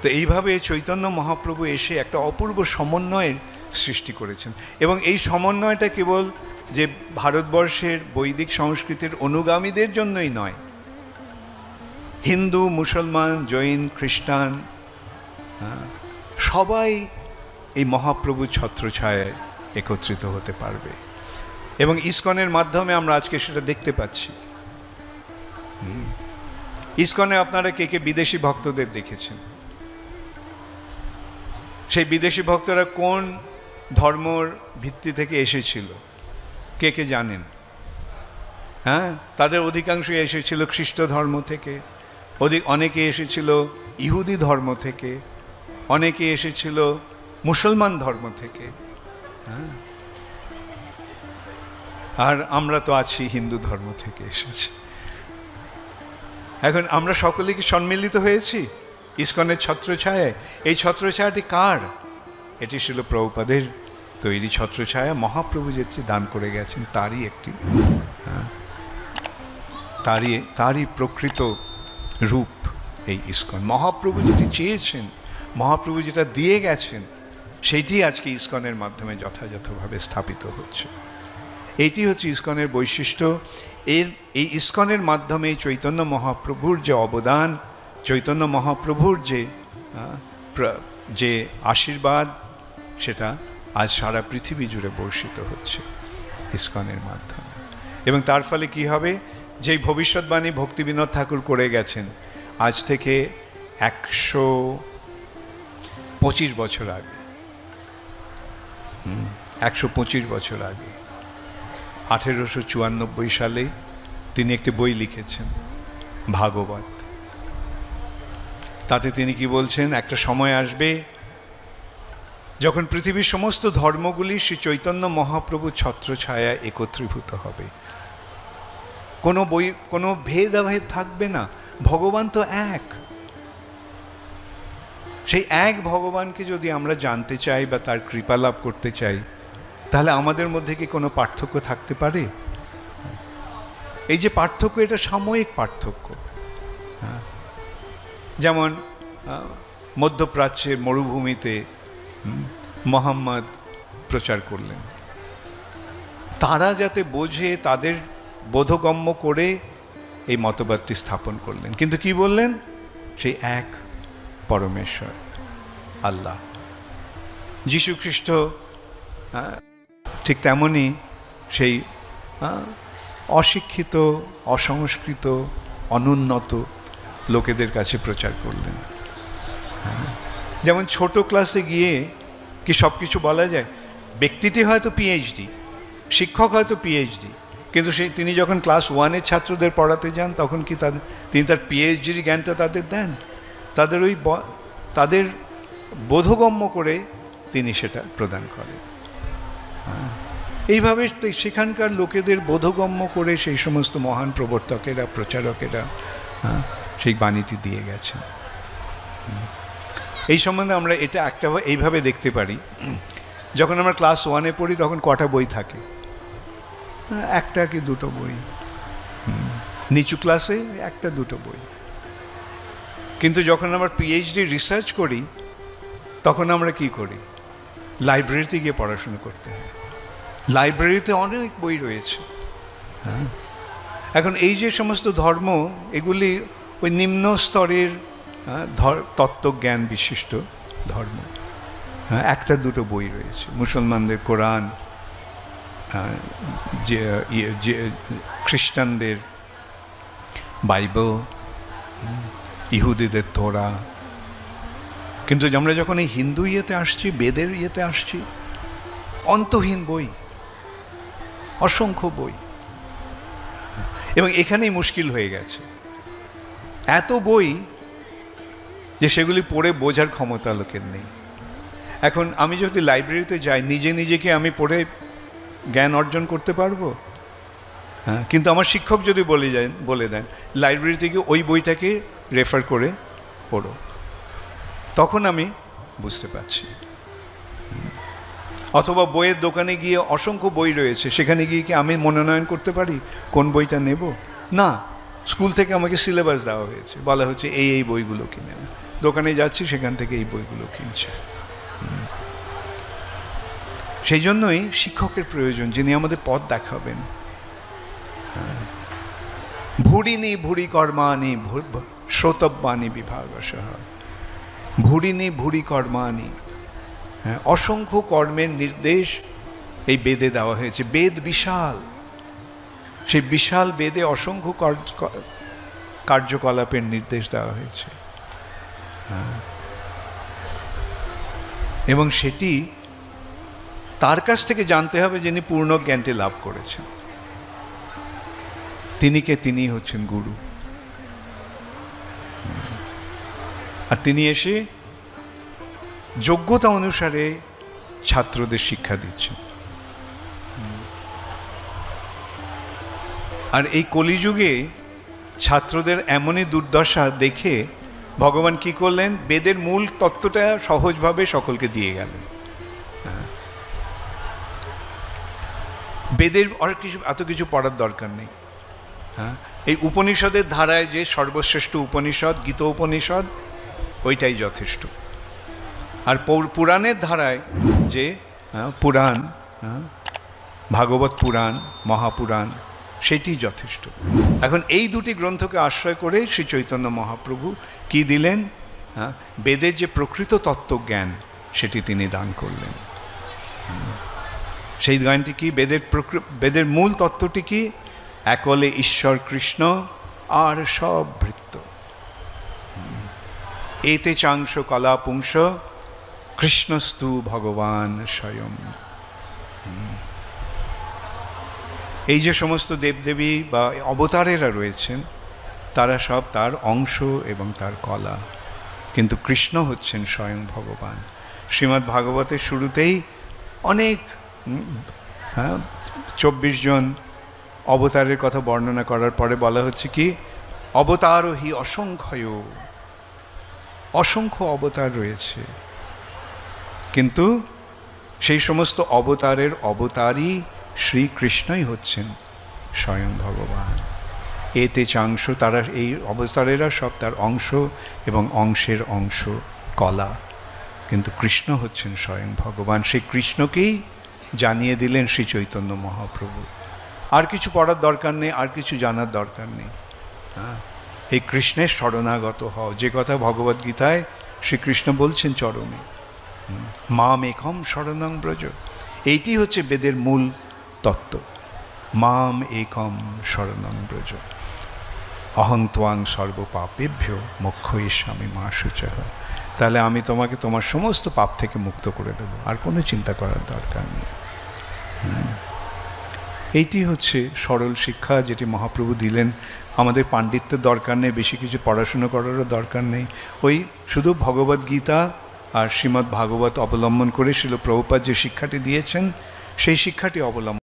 তো এইভাবে চৈতন্য মহাপ্রভু এসে একটা অপূর্ব সমন্বয়ের সৃষ্টি করেছেন, এবং এই সমন্বয়টা কেবল যে ভারতবর্ষের বৈদিক সংস্কৃতির অনুগামীদের জন্যই নয়, হিন্দু, মুসলমান, জৈন, খ্রিস্টান সবাই এই মহাপ্রভুর ছত্রছায়ায় একত্রিত হতে পারবে, এবং ইসকনের মাধ্যমে আমরা আজকে সেটা দেখতে পাচ্ছি। ইসকনে আপনারা কে কে বিদেশি ভক্তদের দেখেছেন? সেই বিদেশি ভক্তরা কোন ধর্মর ভিত্তি থেকে এসেছিল কে কে জানেন? হ্যাঁ, তাদের অধিকাংশই এসেছিল খ্রিস্ট ধর্ম থেকে, অনেকে এসেছিল ইহুদি ধর্ম থেকে, অনেকে এসেছিল মুসলমান ধর্ম থেকে। হ্যাঁ, আর আমরা তো আছি হিন্দু ধর্ম থেকে এসেছি। এখন আমরা সকলে কি সম্মিলিত হয়েছি ইসকনের ছত্রছায়ায়? এই ছত্রছায়াটি কার? এটি ছিল প্রভুপাদের তৈরি ছত্রছায়া, মহাপ্রভু যেটি দান করে গেছেন তারই একটি, তারই প্রকৃত রূপ এই ইসকন। মহাপ্রভু যেটি চেয়েছেন, মহাপ্রভু যেটা দিয়ে গেছেন, সেইটি আজকে ইসকনের মাধ্যমে যথাযথভাবে স্থাপিত হচ্ছে। এইটি হচ্ছে ইসকনের বৈশিষ্ট্য। এই ইসকনের মাধ্যমে চৈতন্য মহাপ্রভুর যে অবদান, চৈতন্য মহাপ্রভুর যে আশীর্বাদ, সেটা আজ সারা পৃথিবী জুড়ে বর্ষিত হচ্ছে ইসকনের মাধ্যমে। এবং তার ফলে কি হবে? যেই ভবিষ্যৎবাণী ভক্তিবিনোদ ঠাকুর করে গেছেন আজ থেকে 125 বছর আগে, 125 বছর আগে 1894 সালে তিনি একটি বই লিখেছেন, ভাগবত। তাতে তিনি কি বলছেন? একটা সময় আসবে যখন পৃথিবীর সমস্ত ধর্মগুলি শ্রী চৈতন্য মহাপ্রভুর ছত্রছায়া একত্রীভূত হবে, কোনো ভেদাভেদ থাকবে না। ভগবান তো এক। সেই এক ভগবানকে যদি আমরা জানতে চাই বা তার কৃপা লাভ করতে চাই, তাহলে আমাদের মধ্যে কি কোনো পার্থক্য থাকতে পারে? এই যে পার্থক্য, এটা সাময়িক পার্থক্য। যেমন মধ্যপ্রাচ্যের মরুভূমিতে মোহাম্মদ প্রচার করলেন, তারা যাতে বোঝে, তাদের বোধগম্য করে এই মতবাদটি স্থাপন করলেন। কিন্তু কি বললেন? সেই এক পরমেশ্বর আল্লাহ। যীশু খ্রিস্ট ঠিক তেমনই সেই অশিক্ষিত, অসংস্কৃত, অনুন্নত লোকেদের কাছে প্রচার করলেন। যেমন ছোট ক্লাসে গিয়ে কি সব কিছু বলা যায়? ব্যক্তিটি হয়তো পিএইচডি, শিক্ষক হয়তো পিএইচডি, কিন্তু তিনি যখন ক্লাস 1-এর ছাত্রদের পড়াতে যান, তখন কি তিনি তার পিএইচডির জ্ঞানটা তাদের দেন? তাদের বোধগম্য করে তিনি সেটা প্রদান করেন। এইভাবে সেখানকার লোকেদের বোধগম্য করে সেই সমস্ত মহান প্রবর্তকেরা, প্রচারকেরা সেই বাণীটি দিয়ে গেছেন। এই সম্বন্ধে আমরা এটা এইভাবে দেখতে পারি, যখন আমরা ক্লাস 1-এ পড়ি তখন কটা বই থাকে? একটা কি দুটো বই। নিচু ক্লাসে একটা দুটো বই। কিন্তু যখন আমরা পিএইচডি রিসার্চ করি, তখন আমরা কি করি? লাইব্রেরিতে গিয়ে পড়াশোনা করতে হয়। লাইব্রেরিতে অনেক বই রয়েছে। এখন এই যে সমস্ত ধর্ম, এগুলি ওই নিম্ন স্তরের তত্ত্বজ্ঞান বিশিষ্ট ধর্ম। একটা দুটো বই রয়েছে। মুসলমানদের কোরআন, যে খ্রিস্টানদের বাইবেল, ইহুদিদের তোরা। কিন্তু আমরা যখন এই হিন্দু ইয়েতে আসছি, বেদের ইয়েতে আসছি, অন্তহীন বই, অসংখ্য বই। এবং এখানেই মুশকিল হয়ে গেছে, এত বই যে সেগুলি পড়ে বোঝার ক্ষমতা লোকের নেই। এখন আমি যদি লাইব্রেরিতে যাই, নিজেকে আমি পড়ে জ্ঞান অর্জন করতে পারবো? হ্যাঁ, কিন্তু আমার শিক্ষক যদি বলে দেন লাইব্রেরি থেকে ওই বইটাকে রেফার করে পড়ো, তখন আমি বুঝতে পারছি। অথবা বইয়ের দোকানে গিয়ে অসংখ্য বই রয়েছে, সেখানে গিয়ে কি আমি মনোনয়ন করতে পারি কোন বইটা নেব? না, স্কুল থেকে আমাকে সিলেবাস দেওয়া হয়েছে, বলা হচ্ছে এই বইগুলো কিনে। দোকানে যাচ্ছি, সেখান থেকে এই বইগুলো কিনছি। সেই জন্যই শিক্ষকের প্রয়োজন, যিনি আমাদের পথ দেখাবেন। ভুরিনি ভুরি কর্মাণি শ্রোতব্যানি বিভাগশঃ। ভুরিনি ভুরি কর্মাণি, অসংখ্য কর্মের নির্দেশ এই বেদে দেওয়া হয়েছে। বেদ বিশাল, সেই বিশাল বেদে অসংখ্য কার্যকলাপের নির্দেশ দেওয়া হয়েছে, এবং সেটি তার কাছ থেকে জানতে হবে যিনি পূর্ণ জ্ঞানটি লাভ করেছেন। তিনি হচ্ছেন গুরু। আর তিনি এসে যোগ্যতা অনুসারে ছাত্রদের শিক্ষা দিচ্ছেন। আর এই কলিযুগে ছাত্রদের এমনই দুর্দশা দেখে ভগবান কি করলেন, বেদের মূল তত্ত্বটা সহজভাবে সকলকে দিয়ে গেলেন। বেদের আর কিছু এত কিছু পড়ার দরকার নেই। এই উপনিষদের ধারায় যে সর্বশ্রেষ্ঠ উপনিষদ গীত উপনিষদ, ওইটাই যথেষ্ট। আর পুরাণের ধারায় যে পুরাণ, ভাগবত পুরাণ, মহাপুরাণ, সেটি যথেষ্ট। এখন এই দুটি গ্রন্থকে আশ্রয় করে শ্রী চৈতন্য মহাপ্রভু কি দিলেন, বেদের যে প্রকৃত তত্ত্বজ্ঞান সেটি তিনি দান করলেন। সেই জ্ঞানটি কি, বেদের মূল তত্ত্বটি কি, একলে ঈশ্বর কৃষ্ণ আর সব ভৃত্য। এতে চাংশ কলা পুংস কৃষ্ণস্তু ভগবান স্বয়ং। এই যে সমস্ত দেবদেবী বা অবতারেরা রয়েছেন, তারা সব তার অংশ এবং তার কলা, কিন্তু কৃষ্ণ হচ্ছেন স্বয়ং ভগবান। শ্রীমদ্ ভাগবতের শুরুতেই অনেক 24 জন অবতারের কথা বর্ণনা করার পরে বলা হচ্ছে কি, অবতারও হি অসংখ্য, অসংখ্য অবতার রয়েছে, কিন্তু সেই সমস্ত অবতারের অবতারই শ্রীকৃষ্ণই হচ্ছেন স্বয়ং ভগবান। এতে চাংশ, তারা এই অবতারেরা সব তার অংশ এবং অংশের অংশ কলা, কিন্তু কৃষ্ণ হচ্ছেন স্বয়ং ভগবান। সেই কৃষ্ণকেই জানিয়ে দিলেন শ্রী চৈতন্য মহাপ্রভু। আর কিছু পড়ার দরকার নেই, আর কিছু জানার দরকার নেই। এই কৃষ্ণের শরণাগত হও, যে কথা ভগবদ্গীতায় শ্রীকৃষ্ণ বলছেন চরমে, মাম একম শরণং ব্রজ। এইটি হচ্ছে বেদের মূল তত্ত্ব, মাম একম শরণং ব্রজ, অহং ত্বাং সর্বপাপেভ্য মোক্ষয়িষ্যামি মা শুচঃ। তাহলে আমি তোমাকে তোমার সমস্ত পাপ থেকে মুক্ত করে দেব, আর কোনো চিন্তা করার দরকার নেই। এইটি হচ্ছে সরল শিক্ষা, যেটি মহাপ্রভু দিলেন। আমাদের পাণ্ডিত্যের দরকার নেই, বেশি কিছু পড়াশুনো করারও দরকার নেই। ওই শুধু ভগবদ্গীতা আর শ্রীমদ্ ভাগবত অবলম্বন করে শিল প্রভুপাদ যে শিক্ষাটি দিয়েছেন, সেই শিক্ষাটি অবলম্বন